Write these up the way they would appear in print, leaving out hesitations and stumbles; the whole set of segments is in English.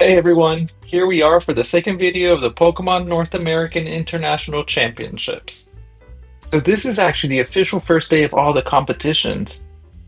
Hey everyone, here we are for the second video of the Pokemon North American International Championships. So this is actually the official first day of all the competitions.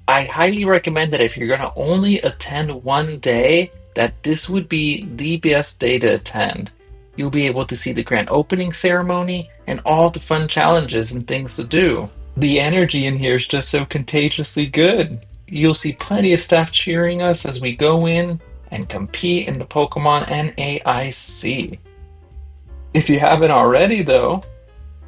I highly recommend that if you're going to only attend one day, that this would be the best day to attend. You'll be able to see the grand opening ceremony and all the fun challenges and things to do. The energy in here is just so contagiously good. You'll see plenty of staff cheering us as we go in and compete in the Pokemon NAIC. If you haven't already, though,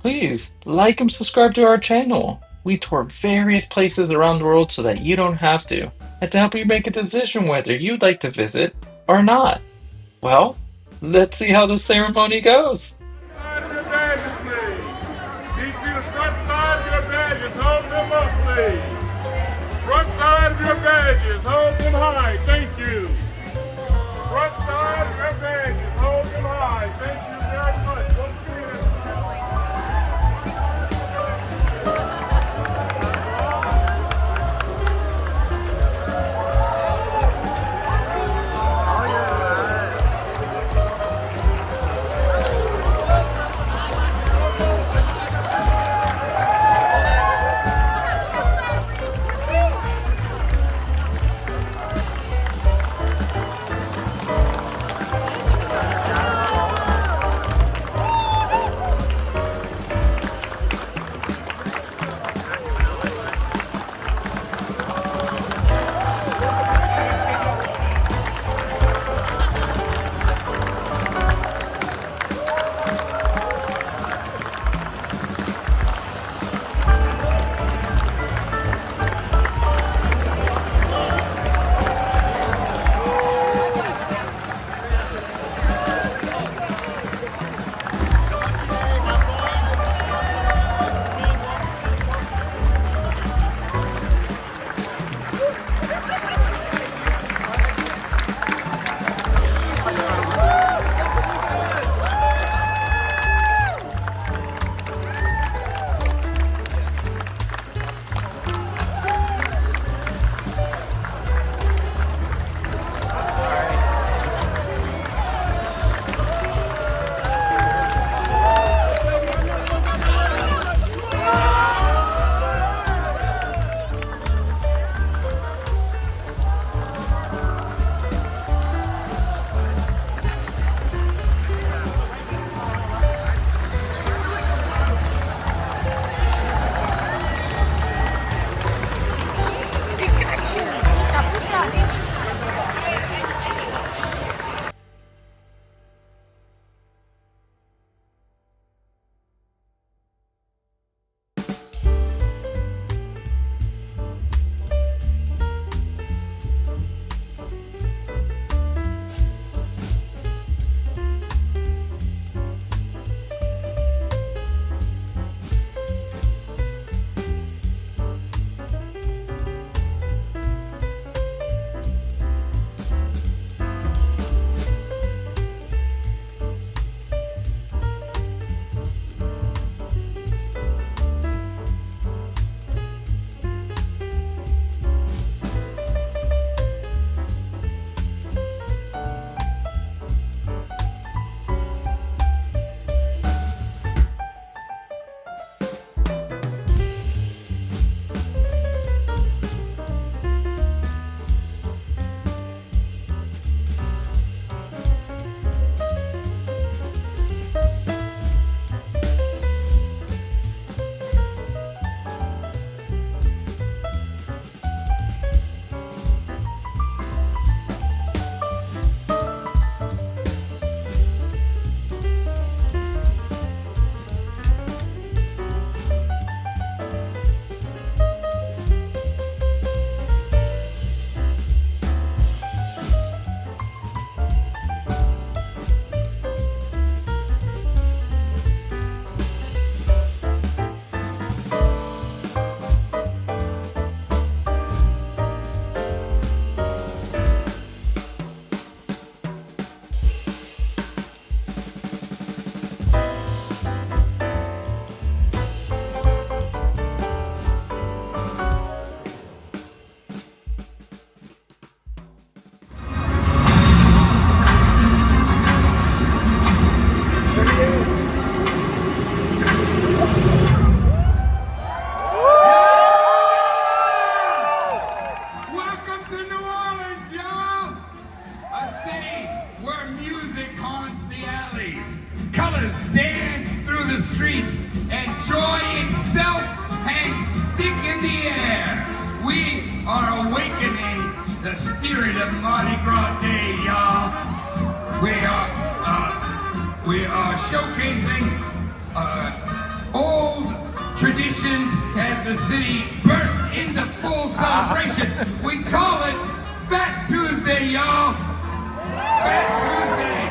please like and subscribe to our channel. We tour various places around the world so that you don't have to, and to help you make a decision whether you'd like to visit or not. Well, let's see how the ceremony goes. Side of your badges, please. Keep to the front side of your badges. Hold them up, please. Front side of your badges. Hold them high. Thank you. Front side of your badges. Hold them high. Thank you very much. Once again. colors dance through the streets, and joy itself hangs thick in the air. We are awakening the spirit of Mardi Gras Day, y'all. We are showcasing old traditions as the city bursts into full celebration. We call it Fat Tuesday, y'all. Fat Tuesday.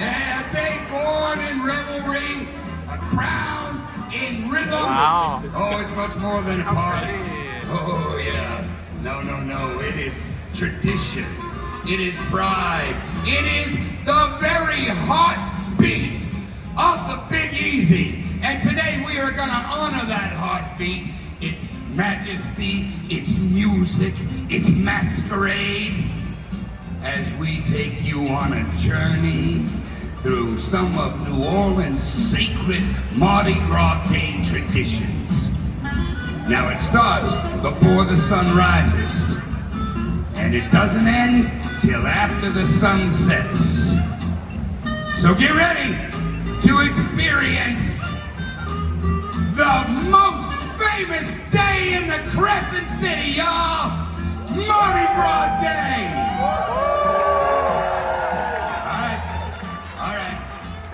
Yeah, a day born in revelry, a crown in rhythm. Wow. Oh, it's much more than a party. Oh, yeah. No. It is tradition. It is pride. It is the very heartbeat of the Big Easy. And today we are going to honor that heartbeat, its majesty, its music, its masquerade, as we take you on a journey through some of New Orleans' sacred Mardi Gras Day traditions. Now it starts before the sun rises, and it doesn't end till after the sun sets. So get ready to experience the most famous day in the Crescent City, y'all! Mardi Gras Day! All right.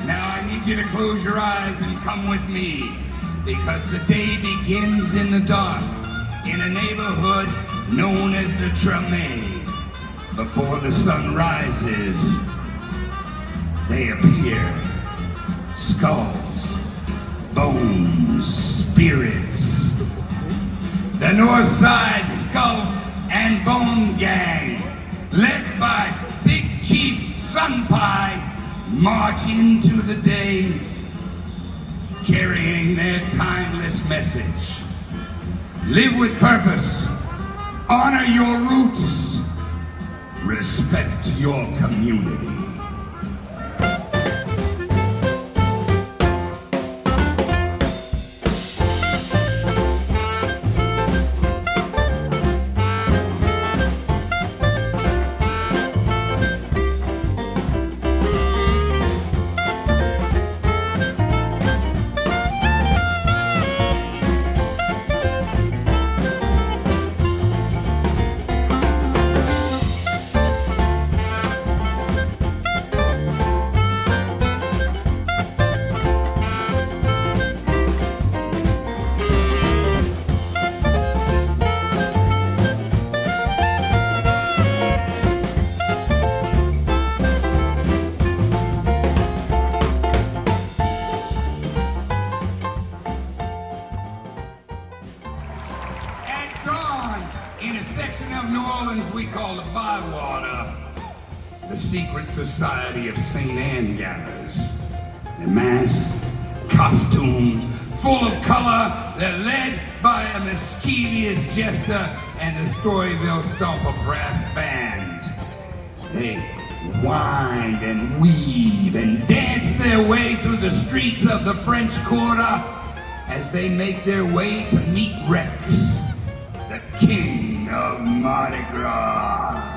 Now I need you to close your eyes and come with me, because the day begins in the dark in a neighborhood known as the Treme. Before the sun rises, they appear. Skulls, bones, spirits. The North Side Skull and Bone Gang, led by Big Chief Sun Pie, march into the day carrying their timeless message. Live with purpose, honor your roots, respect your community. Society of St. Anne gathers. They're masked, costumed, full of color. They're led by a mischievous jester and the Storyville Stomper brass band. They wind and weave and dance their way through the streets of the French Quarter as they make their way to meet Rex, the king of Mardi Gras.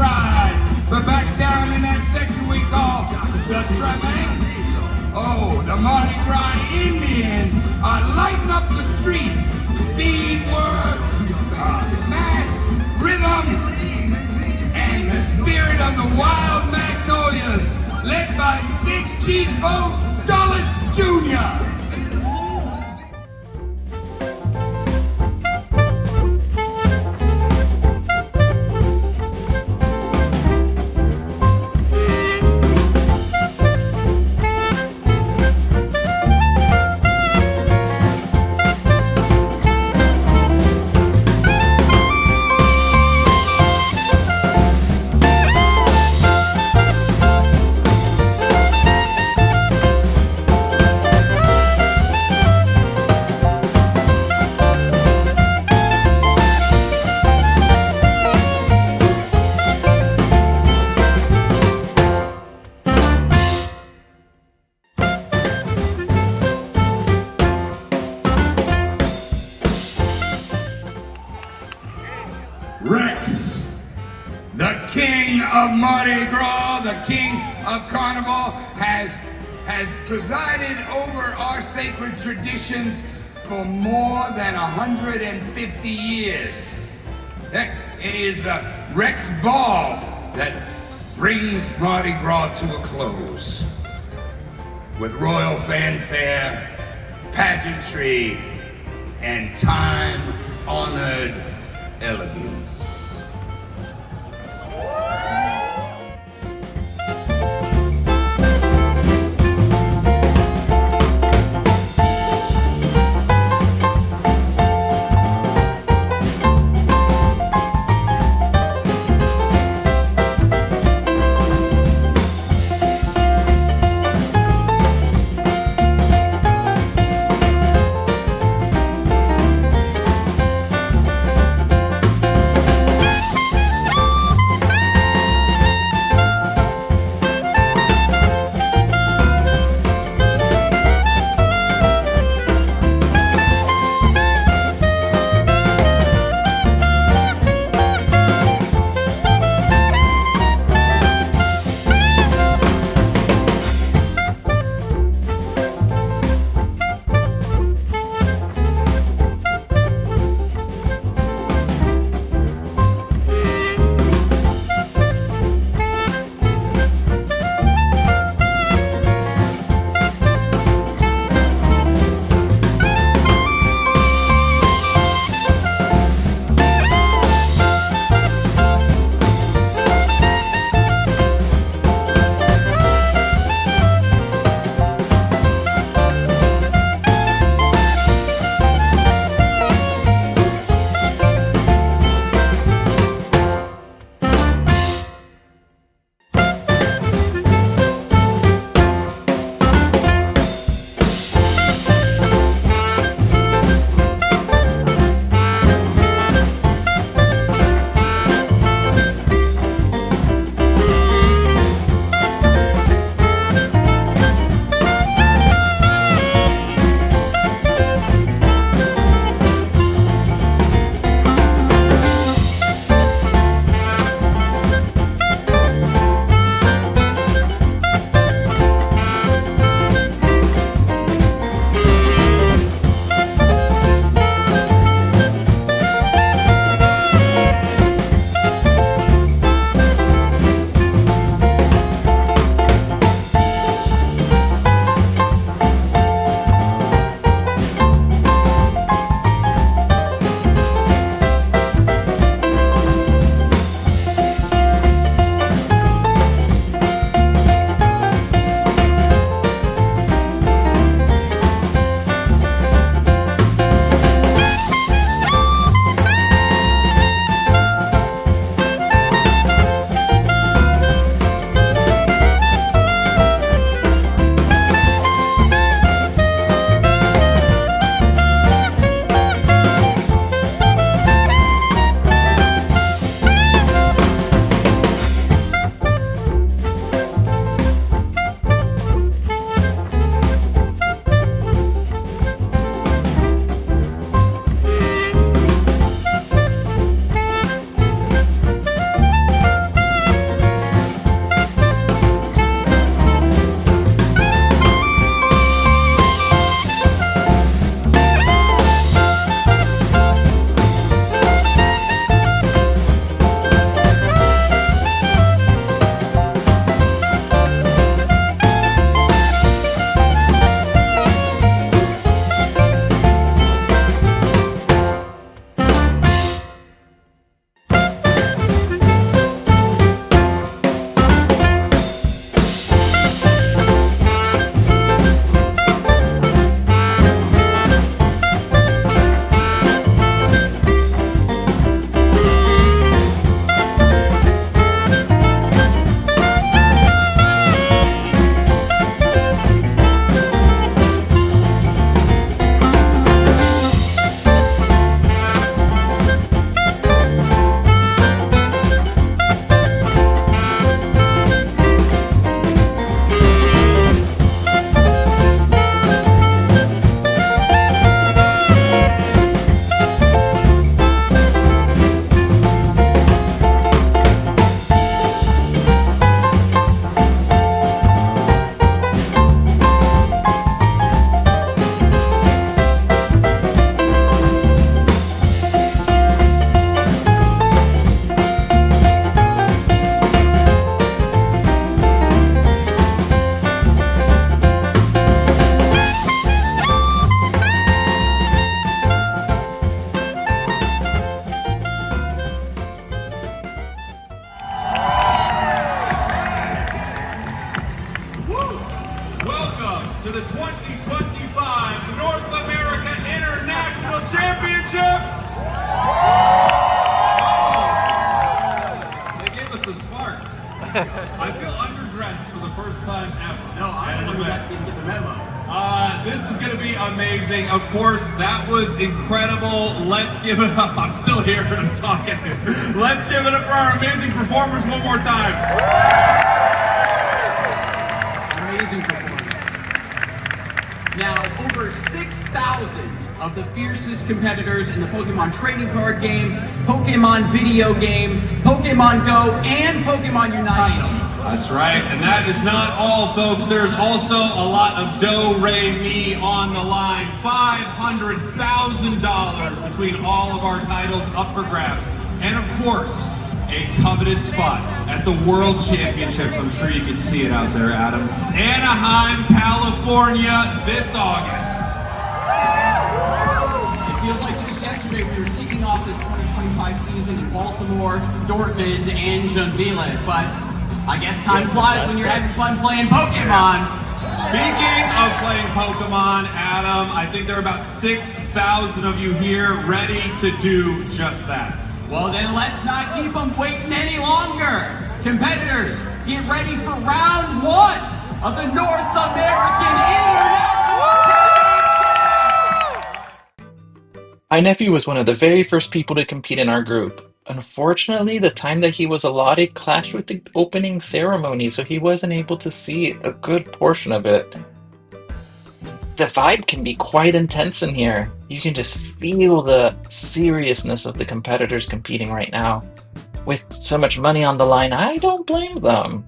pride. But back down in that section we call the Travail. Oh, the Mardi Gras Indians are lighting up the streets. Speed word, mass rhythm, and the spirit of the wild magnolias, led by Big Cheesebo Dulles Jr. Rex, the king of Mardi Gras, the king of Carnival, has presided over our sacred traditions for more than 150 years. Heck, it is the Rex Ball that brings Mardi Gras to a close. With royal fanfare, pageantry, and time-honored elegance. I feel underdressed for the first time ever. No, I don't know that didn't get the memo. This is going to be amazing. Of course, that was incredible. Let's give it up. I'm still here and I'm talking. Let's give it up for our amazing performers one more time. Amazing performance. Now, over 6,000 of the fiercest competitors in the Pokemon trading card game, Pokemon video game, Pokemon Go, and Pokemon Unite. That's right, and that is not all, folks. There's also a lot of do-re-mi on the line. $500,000 between all of our titles up for grabs. And of course, a coveted spot at the World Championships. I'm sure you can see it out there, Adam. Anaheim, California, this August. It feels like just yesterday we were kicking off this 2025 season in Baltimore, Dortmund, and Joinville, but I guess time flies when you're having fun playing Pokemon. Speaking of playing Pokemon, Adam, I think there are about 6,000 of you here ready to do just that. Well, then let's not keep them waiting any longer. Competitors, get ready for round one of the North American International Championship. My nephew was one of the very first people to compete in our group. Unfortunately, the time that he was allotted clashed with the opening ceremony, so he wasn't able to see a good portion of it. The vibe can be quite intense in here. You can just feel the seriousness of the competitors competing right now. With so much money on the line, I don't blame them.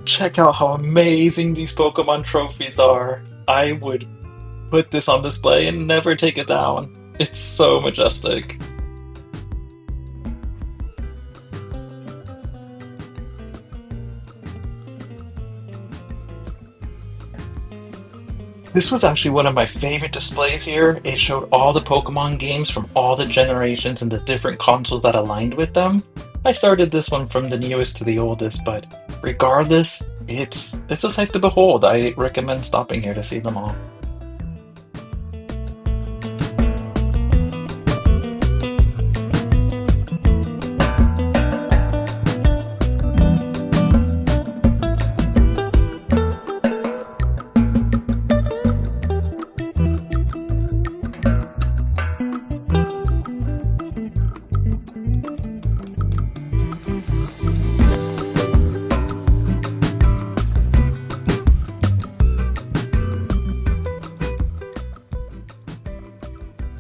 Check out how amazing these Pokemon trophies are. I would put this on display and never take it down. It's so majestic. This was actually one of my favorite displays here. It showed all the Pokemon games from all the generations and the different consoles that aligned with them. I started this one from the newest to the oldest, but regardless, it's a sight to behold. I recommend stopping here to see them all.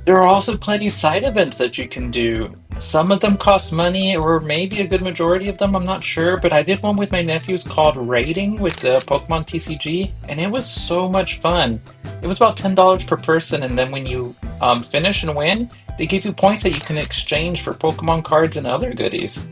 There are also plenty of side events that you can do. Some of them cost money, or maybe a good majority of them, I'm not sure, but I did one with my nephews called Raiding with the Pokemon TCG, and it was so much fun. It was about $10 per person, and then when you finish and win, they give you points that you can exchange for Pokemon cards and other goodies.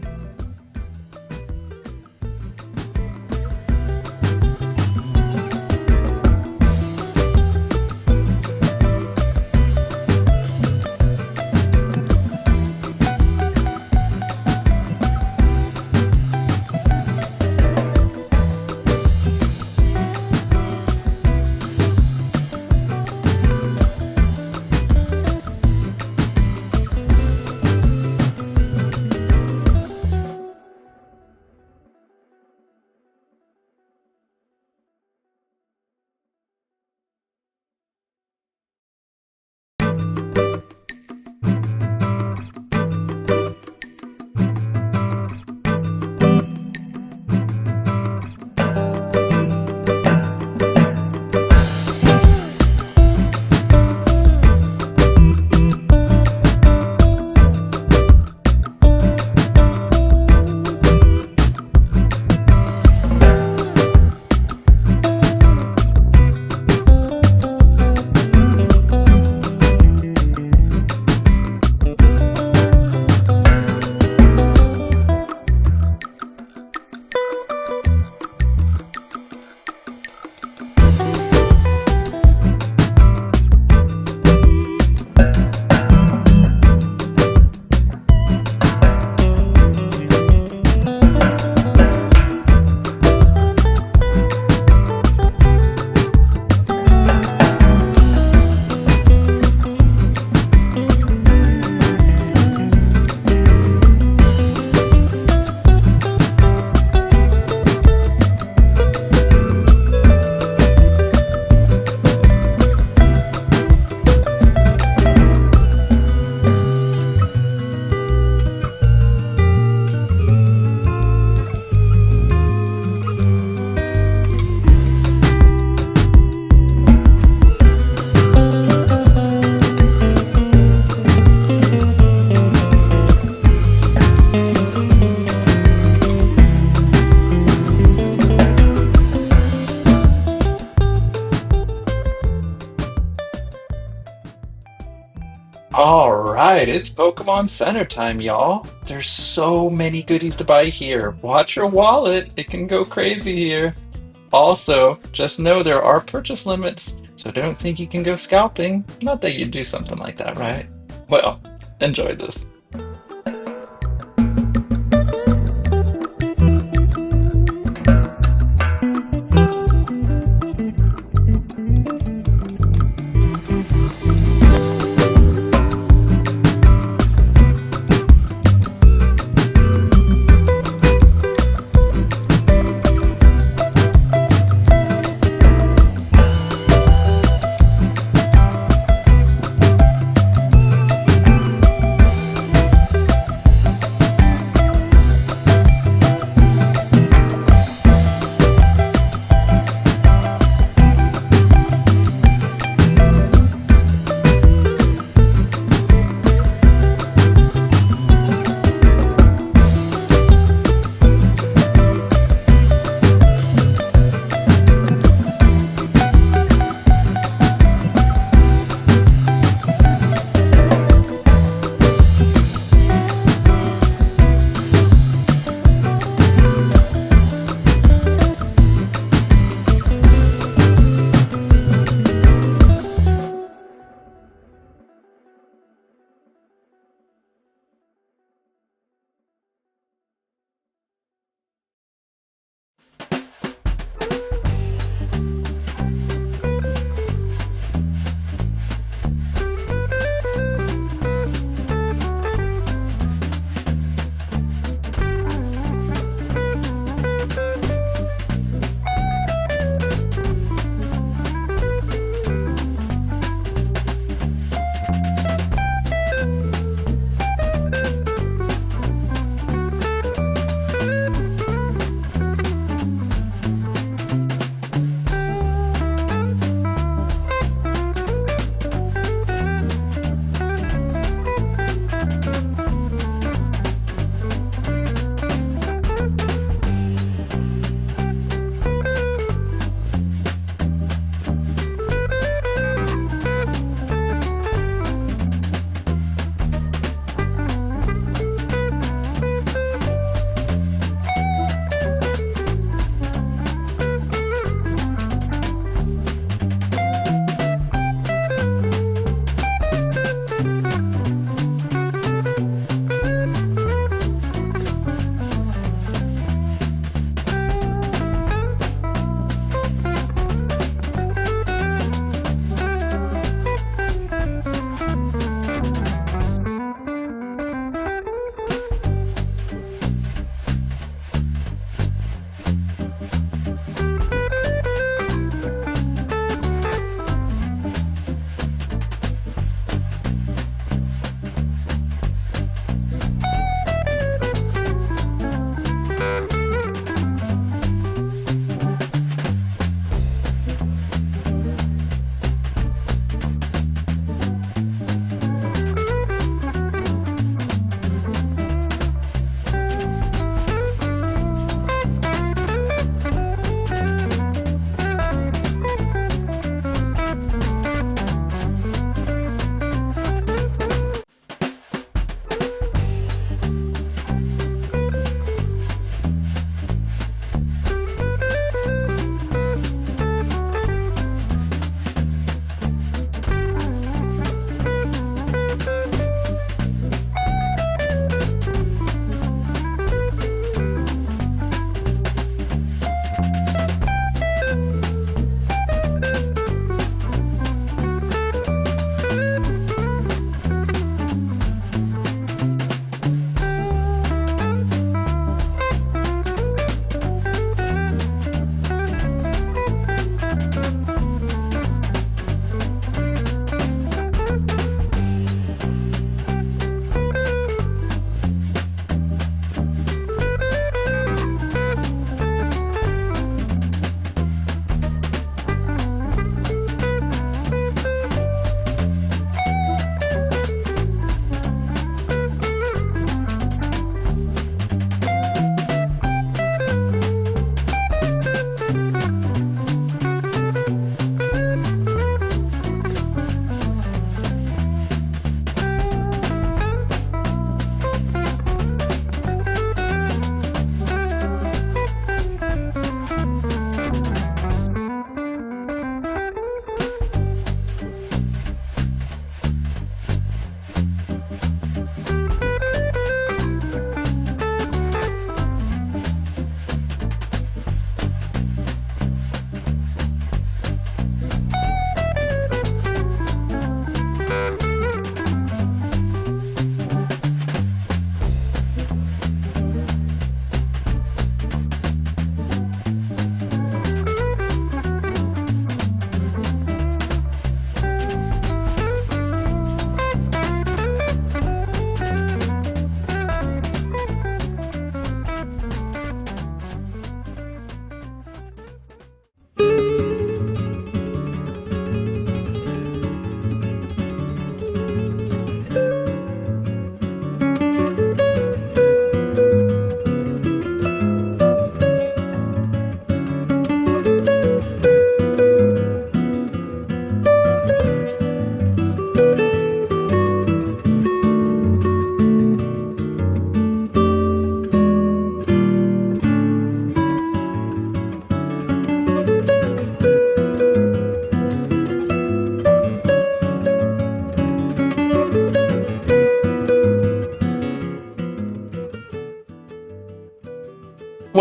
right, it's Pokemon Center time, y'all. There's so many goodies to buy here. Watch your wallet, it can go crazy here. Also, just know there are purchase limits, so don't think you can go scalping. Not that you'd do something like that, right? Well, enjoy this.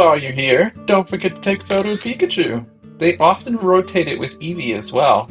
while you're here, don't forget to take a photo of Pikachu. They often rotate it with Eevee as well.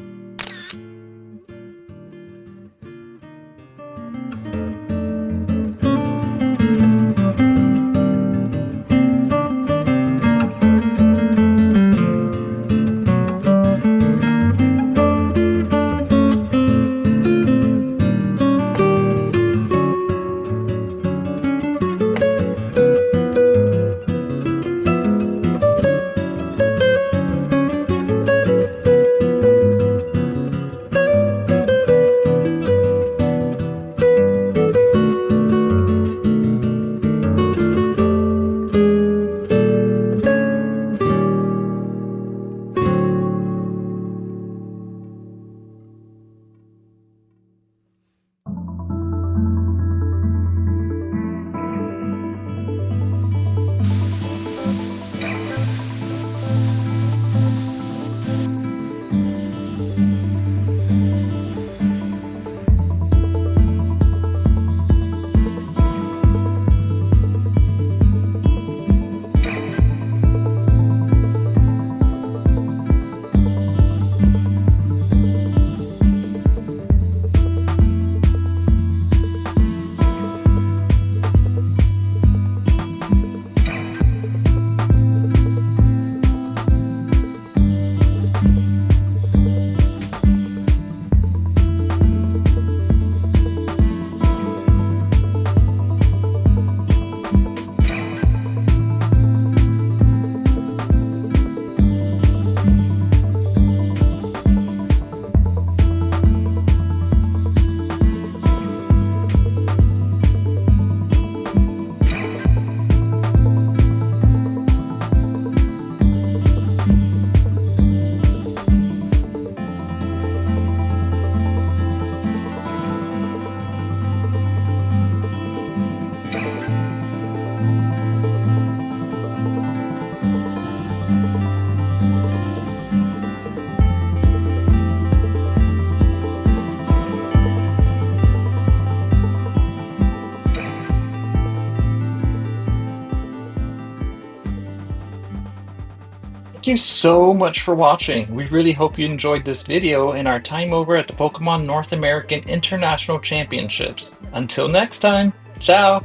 Thank you so much for watching. We really hope you enjoyed this video and our time over at the Pokemon North American International Championships. Until next time, ciao!